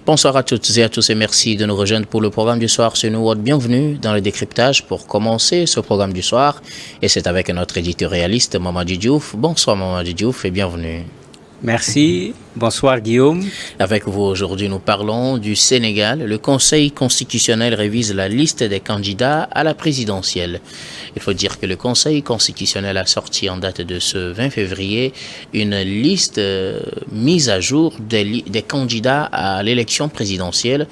Bonsoir à toutes et à tous et merci de nous rejoindre pour le programme du soir sur New World. Bienvenue dans le décryptage pour commencer ce programme du soir. Et c'est avec notre éditorialiste Mamadou Diouf. Bonsoir Mamadou Diouf et bienvenue. Merci. Bonsoir Guillaume. Avec vous aujourd'hui, nous parlons du Sénégal. Le Conseil constitutionnel révise la liste des candidats à la présidentielle. Il faut dire que le Conseil constitutionnel a sorti en date de ce 20 février une liste mise à jour des candidats à l'élection présidentielle.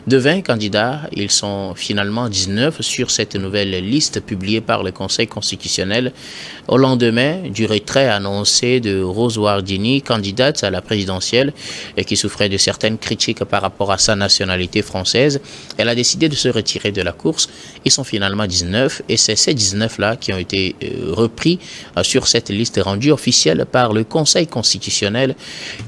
De 20 candidats, ils sont finalement 19 sur cette nouvelle liste publiée par le Conseil constitutionnel au lendemain du retrait annoncé de Rose Wardini, candidate à la présidentielle et qui souffrait de certaines critiques par rapport à sa nationalité française. Elle a décidé de se retirer de la course. Ils sont finalement 19 et c'est ces 19-là qui ont été repris sur cette liste rendue officielle par le Conseil constitutionnel.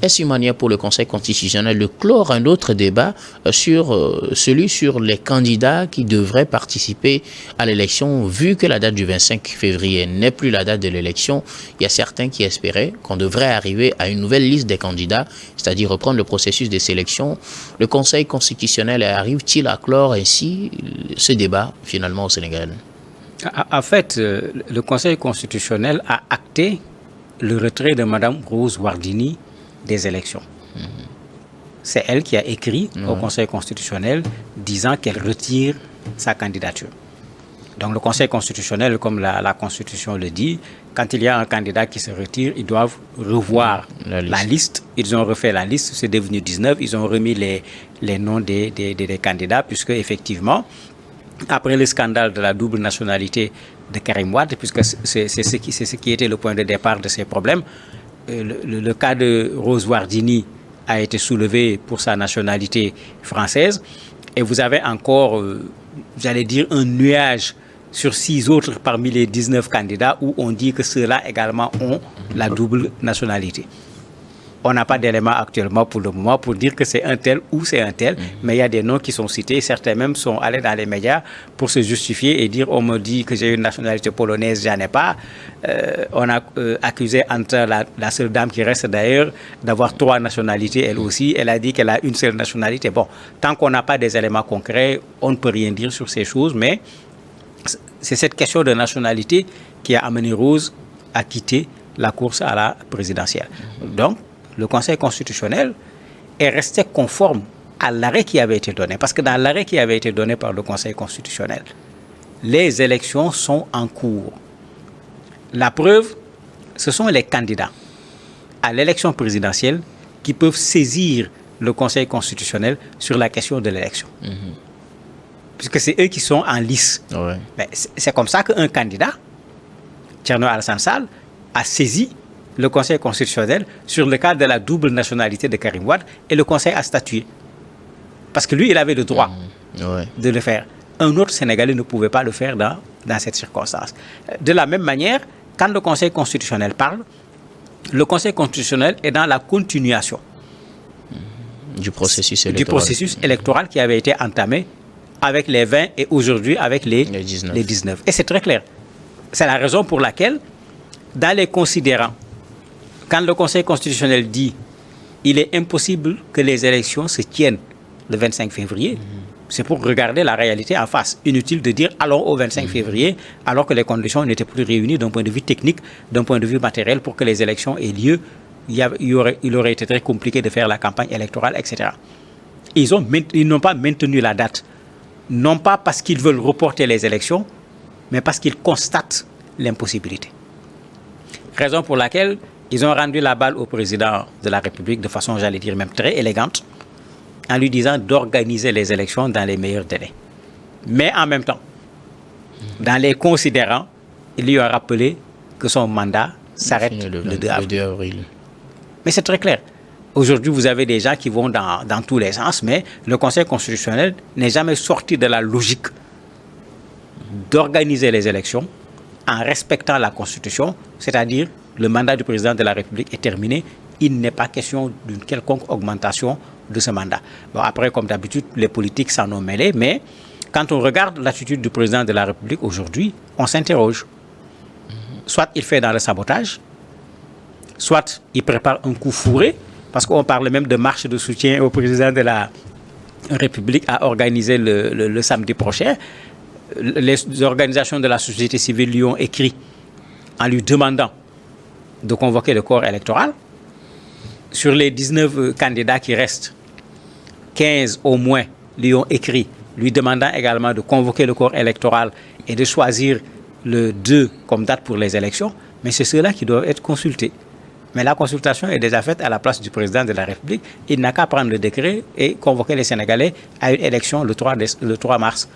Est-ce une manière pour le Conseil constitutionnel de clore un autre débat sur celui sur les candidats qui devraient participer à l'élection, vu que la date du 25 février n'est plus la date de l'élection? Il y a certains qui espéraient qu'on devrait arriver à une nouvelle liste des candidats, c'est-à-dire reprendre le processus de sélection. Le Conseil constitutionnel arrive-t-il à clore ainsi ce débat finalement au Sénégal? En fait, le Conseil constitutionnel a acté le retrait de Mme Rose Wardini des élections. C'est elle qui a écrit au Conseil constitutionnel disant qu'elle retire sa candidature. Donc le Conseil constitutionnel, comme la Constitution le dit, quand il y a un candidat qui se retire, ils doivent revoir la liste. Ils ont refait la liste, c'est devenu 19. Ils ont remis les noms des candidats, puisque effectivement, après le scandale de la double nationalité de Karim Wade, puisque c'est ce qui était le point de départ de ces problèmes, le cas de Rose Wardini a été soulevé pour sa nationalité française. Et vous avez encore, j'allais dire, un nuage sur 6 autres parmi les 19 candidats où on dit que ceux-là également ont la double nationalité. On n'a pas d'éléments actuellement pour le moment pour dire que c'est un tel ou c'est un tel, mais il y a des noms qui sont cités. Certains même sont allés dans les médias pour se justifier et dire on me dit que j'ai une nationalité polonaise, j'en ai pas. On a accusé Anta, la seule dame qui reste d'ailleurs, d'avoir 3 nationalités elle aussi. Elle a dit qu'elle a une seule nationalité. Bon, tant qu'on n'a pas des éléments concrets, on ne peut rien dire sur ces choses, mais c'est cette question de nationalité qui a amené Rose à quitter la course à la présidentielle. Donc, le Conseil constitutionnel est resté conforme à l'arrêt qui avait été donné. Parce que dans l'arrêt qui avait été donné par le Conseil constitutionnel, les élections sont en cours. La preuve, ce sont les candidats à l'élection présidentielle qui peuvent saisir le Conseil constitutionnel sur la question de l'élection. Puisque c'est eux qui sont en lice. Ouais. Mais c'est comme ça qu'un candidat, Thierno Alassane Sall, a saisi le Conseil constitutionnel sur le cas de la double nationalité de Karim Wade et le Conseil a statué. Parce que lui, il avait le droit de le faire. Un autre Sénégalais ne pouvait pas le faire dans cette circonstance. De la même manière, quand le Conseil constitutionnel parle, le Conseil constitutionnel est dans la continuation du processus électoral qui avait été entamé avec les 20 et aujourd'hui avec les 19. Et c'est très clair. C'est la raison pour laquelle, dans les considérants, quand le Conseil constitutionnel dit il est impossible que les élections se tiennent le 25 février, c'est pour regarder la réalité en face. Inutile de dire allons au 25 février alors que les conditions n'étaient plus réunies d'un point de vue technique, d'un point de vue matériel pour que les élections aient lieu. Il aurait été très compliqué de faire la campagne électorale, etc. Ils n'ont pas maintenu la date, non pas parce qu'ils veulent reporter les élections, mais parce qu'ils constatent l'impossibilité. Raison pour laquelle ils ont rendu la balle au président de la République de façon, j'allais dire, même très élégante, en lui disant d'organiser les élections dans les meilleurs délais. Mais en même temps, dans les considérants, il lui a rappelé que son mandat s'arrête le 2 avril. Mais c'est très clair. Aujourd'hui, vous avez des gens qui vont dans tous les sens, mais le Conseil constitutionnel n'est jamais sorti de la logique d'organiser les élections en respectant la Constitution, c'est-à-dire le mandat du président de la République est terminé, il n'est pas question d'une quelconque augmentation de ce mandat. Bon, après, comme d'habitude, les politiques s'en ont mêlé, mais quand on regarde l'attitude du président de la République aujourd'hui, on s'interroge. Soit il fait dans le sabotage, soit il prépare un coup fourré, parce qu'on parle même de marche de soutien au président de République a organisé le samedi prochain. Les organisations de la société civile lui ont écrit en lui demandant de convoquer le corps électoral. Sur les 19 candidats qui restent, 15 au moins lui ont écrit, lui demandant également de convoquer le corps électoral et de choisir le 2 comme date pour les élections. Mais c'est ceux-là qui doivent être consultés. Mais la consultation est déjà faite à la place du président de la République. Il n'a qu'à prendre le décret et convoquer les Sénégalais à une élection le 3 mars.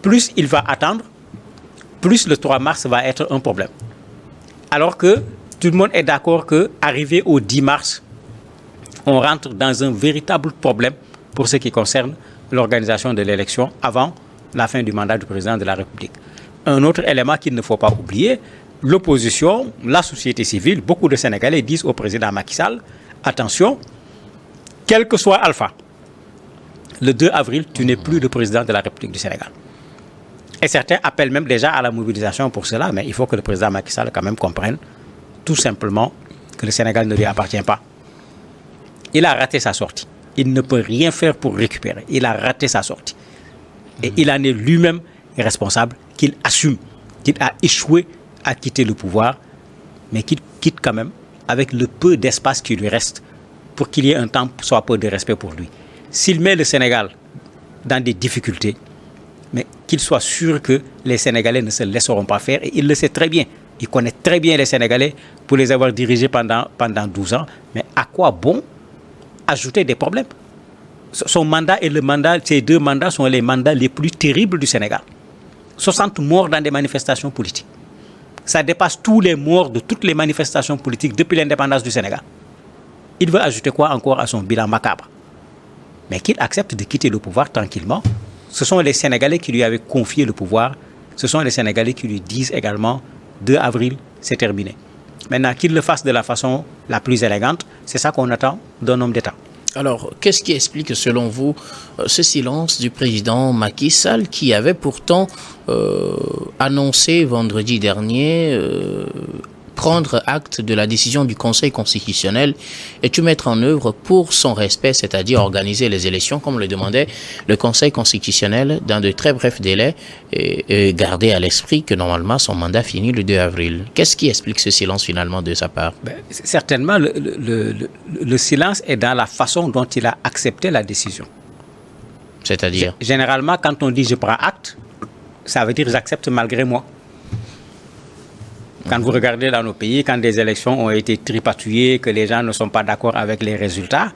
Plus il va attendre, plus le 3 mars va être un problème. Alors que tout le monde est d'accord qu'arrivé au 10 mars, on rentre dans un véritable problème pour ce qui concerne l'organisation de l'élection avant la fin du mandat du président de la République. Un autre élément qu'il ne faut pas oublier, l'opposition, la société civile, beaucoup de Sénégalais disent au président Macky Sall, attention, quel que soit Alpha, le 2 avril, tu n'es plus le président de la République du Sénégal. Et certains appellent même déjà à la mobilisation pour cela, mais il faut que le président Macky Sall quand même comprenne tout simplement que le Sénégal ne lui appartient pas. Il a raté sa sortie. Il ne peut rien faire pour récupérer. Il a raté sa sortie. Et il en est lui-même responsable, qu'il assume, qu'il a échoué à quitter le pouvoir, mais qu'il quitte quand même avec le peu d'espace qui lui reste pour qu'il y ait un temps, soit peu de respect pour lui. S'il met le Sénégal dans des difficultés, mais qu'il soit sûr que les Sénégalais ne se laisseront pas faire, et il le sait très bien. Il connaît très bien les Sénégalais pour les avoir dirigés pendant 12 ans, mais à quoi bon ajouter des problèmes? Son mandat et le mandat, ces 2 mandats sont les mandats les plus terribles du Sénégal. 60 morts dans des manifestations politiques. Ça dépasse tous les morts de toutes les manifestations politiques depuis l'indépendance du Sénégal. Il veut ajouter quoi encore à son bilan macabre? Mais qu'il accepte de quitter le pouvoir tranquillement. Ce sont les Sénégalais qui lui avaient confié le pouvoir. Ce sont les Sénégalais qui lui disent également 2 avril, c'est terminé. Maintenant, qu'il le fasse de la façon la plus élégante, c'est ça qu'on attend d'un homme d'État. Alors, qu'est-ce qui explique, selon vous, ce silence du président Macky Sall qui avait pourtant annoncé vendredi dernier prendre acte de la décision du Conseil constitutionnel et tout mettre en œuvre pour son respect, c'est-à-dire organiser les élections comme le demandait le Conseil constitutionnel dans de très brefs délais et garder à l'esprit que normalement son mandat finit le 2 avril. Qu'est-ce qui explique ce silence finalement de sa part? Certainement, le silence est dans la façon dont il a accepté la décision. C'est-à-dire? Généralement, quand on dit je prends acte, ça veut dire j'accepte malgré moi. Quand vous regardez dans nos pays, quand des élections ont été tripatouillées, que les gens ne sont pas d'accord avec les résultats,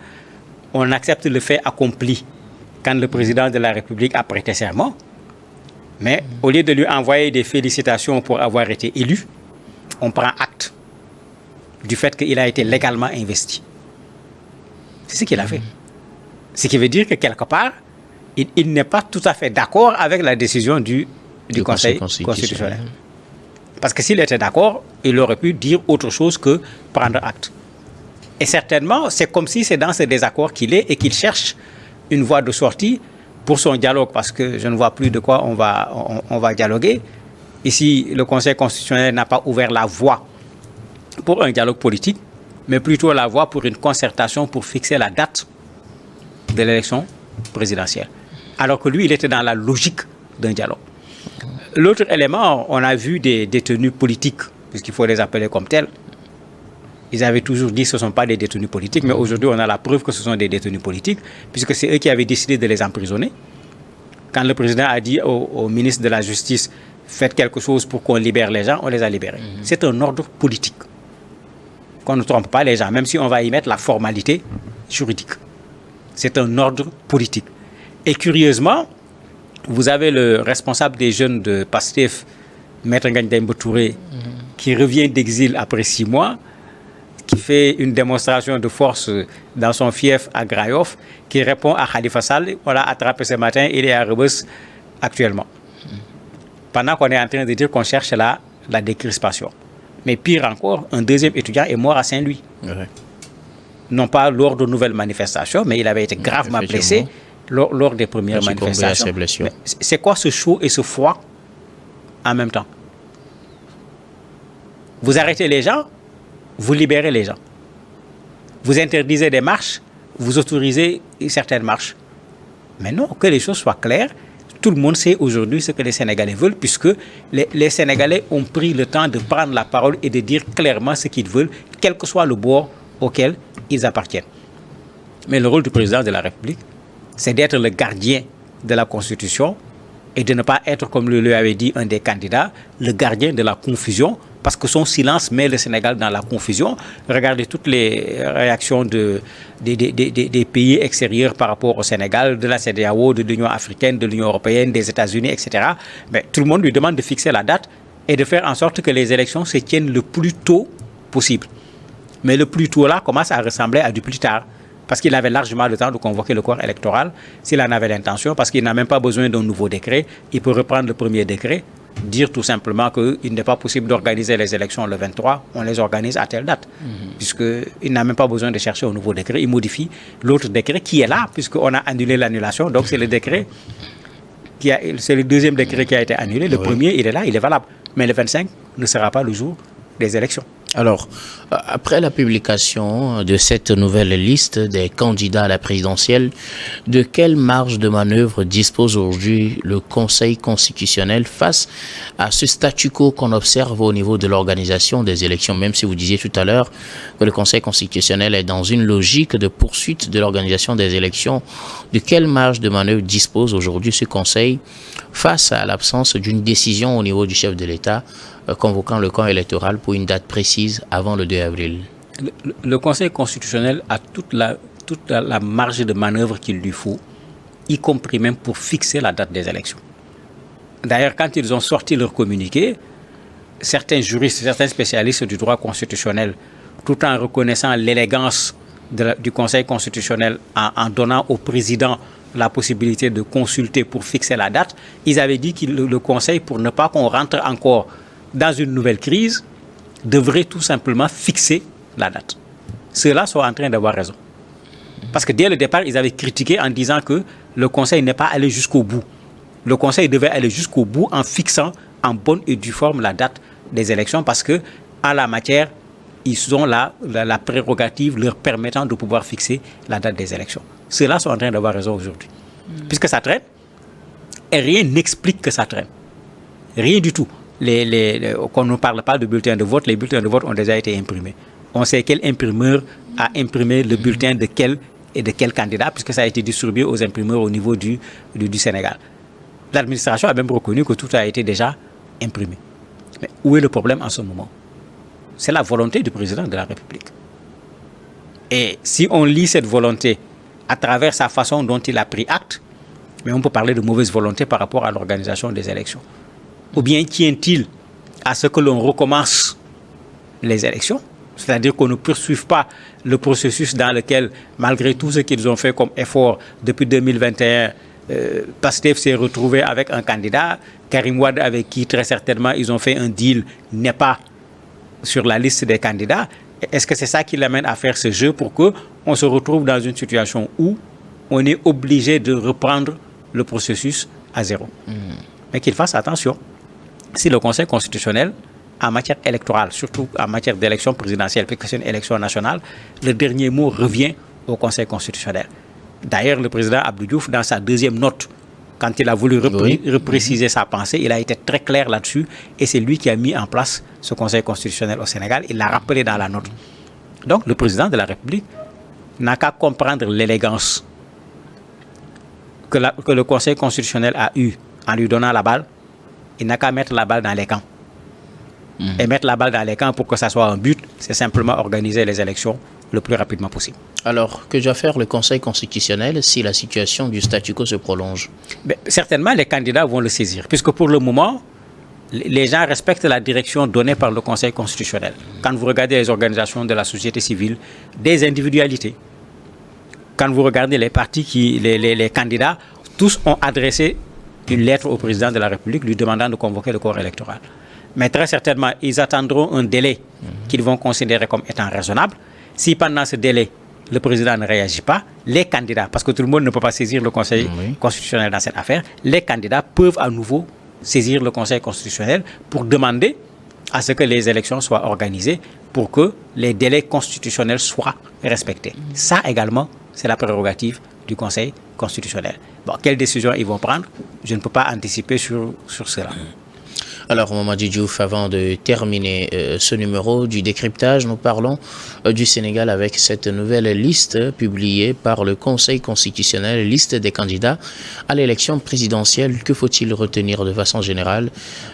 on accepte le fait accompli quand le président de la République a prêté serment. Mais au lieu de lui envoyer des félicitations pour avoir été élu, on prend acte du fait qu'il a été légalement investi. C'est ce qu'il a fait. Ce qui veut dire que quelque part, il n'est pas tout à fait d'accord avec la décision du Conseil constitutionnel. Parce que s'il était d'accord, il aurait pu dire autre chose que prendre acte. Et certainement, c'est comme si c'est dans ce désaccord qu'il est et qu'il cherche une voie de sortie pour son dialogue, parce que je ne vois plus de quoi on va dialoguer. Ici, le Conseil constitutionnel n'a pas ouvert la voie pour un dialogue politique, mais plutôt la voie pour une concertation pour fixer la date de l'élection présidentielle. Alors que lui, il était dans la logique d'un dialogue. L'autre élément, on a vu des détenus politiques, puisqu'il faut les appeler comme tels. Ils avaient toujours dit que ce ne sont pas des détenus politiques, mais aujourd'hui, on a la preuve que ce sont des détenus politiques, puisque c'est eux qui avaient décidé de les emprisonner. Quand le président a dit au ministre de la Justice, faites quelque chose pour qu'on libère les gens, on les a libérés. C'est un ordre politique. Qu'on ne trompe pas les gens, même si on va y mettre la formalité juridique. C'est un ordre politique. Et curieusement, vous avez le responsable des jeunes de PASTEF, Maître Ngagne Demba Touré, qui revient d'exil après 6 mois, qui fait une démonstration de force dans son fief à Grayoff, qui répond à Khalifa Sall, on l'a attrapé ce matin, il est à Rebeuss actuellement. Pendant qu'on est en train de dire qu'on cherche la décrispation. Mais pire encore, un deuxième étudiant est mort à Saint-Louis. Ouais. Non pas lors de nouvelles manifestations, mais il avait été gravement blessé lors des premières manifestations. C'est quoi ce chaud et ce froid en même temps? Vous arrêtez les gens, vous libérez les gens. Vous interdisez des marches, vous autorisez certaines marches. Mais non, que les choses soient claires. Tout le monde sait aujourd'hui ce que les Sénégalais veulent, puisque les Sénégalais ont pris le temps de prendre la parole et de dire clairement ce qu'ils veulent, quel que soit le bord auquel ils appartiennent. Mais le rôle du président de la République, c'est d'être le gardien de la Constitution et de ne pas être, comme le avait dit un des candidats, le gardien de la confusion, parce que son silence met le Sénégal dans la confusion. Regardez toutes les réactions des pays extérieurs par rapport au Sénégal, de la CEDEAO, de l'Union africaine, de l'Union européenne, des États-Unis, etc. Mais tout le monde lui demande de fixer la date et de faire en sorte que les élections se tiennent le plus tôt possible. Mais le plus tôt là commence à ressembler à du plus tard. Parce qu'il avait largement le temps de convoquer le corps électoral, s'il en avait l'intention, parce qu'il n'a même pas besoin d'un nouveau décret. Il peut reprendre le premier décret, dire tout simplement qu'il n'est pas possible d'organiser les élections le 23, on les organise à telle date. Puisqu'il n'a même pas besoin de chercher un nouveau décret, il modifie l'autre décret qui est là, puisqu'on a annulé l'annulation. Donc c'est le décret, c'est le deuxième décret qui a été annulé. Le premier, il est là, il est valable. Mais le 25 ne sera pas le jour des élections. Alors, après la publication de cette nouvelle liste des candidats à la présidentielle, de quelle marge de manœuvre dispose aujourd'hui le Conseil constitutionnel face à ce statu quo qu'on observe au niveau de l'organisation des élections, même si vous disiez tout à l'heure que le Conseil constitutionnel est dans une logique de poursuite de l'organisation des élections. De quelle marge de manœuvre dispose aujourd'hui ce Conseil face à l'absence d'une décision au niveau du chef de l'État convoquant le camp électoral pour une date précise avant le 2 avril? Le Conseil constitutionnel a toute la marge de manœuvre qu'il lui faut, y compris même pour fixer la date des élections. D'ailleurs, quand ils ont sorti leur communiqué, certains juristes, certains spécialistes du droit constitutionnel, tout en reconnaissant l'élégance du Conseil constitutionnel en donnant au président la possibilité de consulter pour fixer la date, ils avaient dit que le Conseil, pour ne pas qu'on rentre encore dans une nouvelle crise, devrait tout simplement fixer la date. Ceux-là sont en train d'avoir raison. Parce que dès le départ, ils avaient critiqué en disant que le Conseil n'est pas allé jusqu'au bout. Le Conseil devait aller jusqu'au bout en fixant en bonne et due forme la date des élections, parce que en la matière, ils ont la prérogative leur permettant de pouvoir fixer la date des élections. Ceux-là sont en train d'avoir raison aujourd'hui. Puisque ça traîne, et rien n'explique que ça traîne. Rien du tout. Qu'on ne parle pas de bulletins de vote, les bulletins de vote ont déjà été imprimés. On sait quel imprimeur a imprimé le bulletin de quel et de quel candidat, puisque ça a été distribué aux imprimeurs au niveau du Sénégal. L'administration a même reconnu que tout a été déjà imprimé. Mais où est le problème en ce moment? C'est la volonté du président de la République. Et si on lit cette volonté à travers sa façon dont il a pris acte, mais on peut parler de mauvaise volonté par rapport à l'organisation des élections. Ou bien tient-il à ce que l'on recommence les élections, c'est-à-dire qu'on ne poursuive pas le processus dans lequel, malgré tout ce qu'ils ont fait comme effort depuis 2021, Pastef s'est retrouvé avec un candidat, Karim Wade, avec qui très certainement ils ont fait un deal, n'est pas sur la liste des candidats. Est-ce que c'est ça qui l'amène à faire ce jeu pour qu'on se retrouve dans une situation où on est obligé de reprendre le processus à zéro? Mais qu'il fasse attention. Si le Conseil constitutionnel, en matière électorale, surtout en matière d'élection présidentielle, puisque c'est une élection nationale, le dernier mot revient au Conseil constitutionnel. D'ailleurs, le président Abdou Diouf, dans sa deuxième note, quand il a voulu repréciser sa pensée, il a été très clair là-dessus, et c'est lui qui a mis en place ce Conseil constitutionnel au Sénégal. Il l'a rappelé dans la note. Donc, le président de la République n'a qu'à comprendre l'élégance que le Conseil constitutionnel a eue en lui donnant la balle. Il n'a qu'à mettre la balle dans les camps. Et mettre la balle dans les camps pour que ça soit un but, c'est simplement organiser les élections le plus rapidement possible. Alors, que doit faire le Conseil constitutionnel si la situation du statu quo se prolonge? Certainement, les candidats vont le saisir, puisque pour le moment, les gens respectent la direction donnée par le Conseil constitutionnel. Quand vous regardez les organisations de la société civile, des individualités, quand vous regardez les partis, les candidats, tous ont adressé une lettre au président de la République lui demandant de convoquer le corps électoral. Mais très certainement, ils attendront un délai qu'ils vont considérer comme étant raisonnable. Si pendant ce délai, le président ne réagit pas, les candidats, parce que tout le monde ne peut pas saisir le Conseil constitutionnel dans cette affaire, les candidats peuvent à nouveau saisir le Conseil constitutionnel pour demander à ce que les élections soient organisées pour que les délais constitutionnels soient respectés. Ça également, c'est la prérogative du Conseil constitutionnel. Bon, quelles décisions ils vont prendre, je ne peux pas anticiper sur cela. Alors, Mamadi Diouf, avant de terminer ce numéro du décryptage, nous parlons du Sénégal avec cette nouvelle liste publiée par le Conseil constitutionnel, liste des candidats à l'élection présidentielle. Que faut-il retenir de façon générale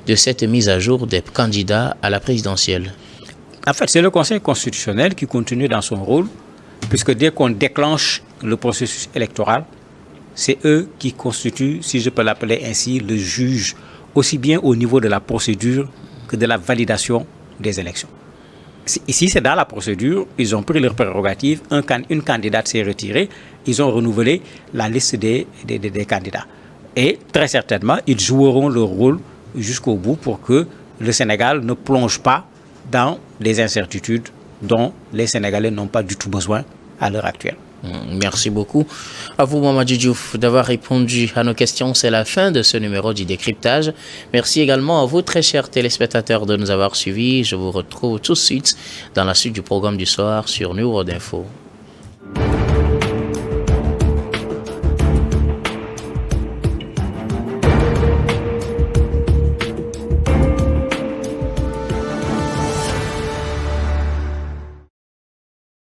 de cette mise à jour des candidats à la présidentielle? En fait, c'est le Conseil constitutionnel qui continue dans son rôle, puisque dès qu'on déclenche le processus électoral, c'est eux qui constituent, si je peux l'appeler ainsi, le juge, aussi bien au niveau de la procédure que de la validation des élections. Ici, c'est dans la procédure, ils ont pris leurs prérogatives, une candidate s'est retirée, ils ont renouvelé la liste des candidats. Et très certainement, ils joueront leur rôle jusqu'au bout pour que le Sénégal ne plonge pas dans les incertitudes dont les Sénégalais n'ont pas du tout besoin à l'heure actuelle. Merci beaucoup à vous, Mamadi Diouf, d'avoir répondu à nos questions. C'est la fin de ce numéro du décryptage. Merci également à vous, très chers téléspectateurs, de nous avoir suivis. Je vous retrouve tout de suite dans la suite du programme du soir sur New World Info.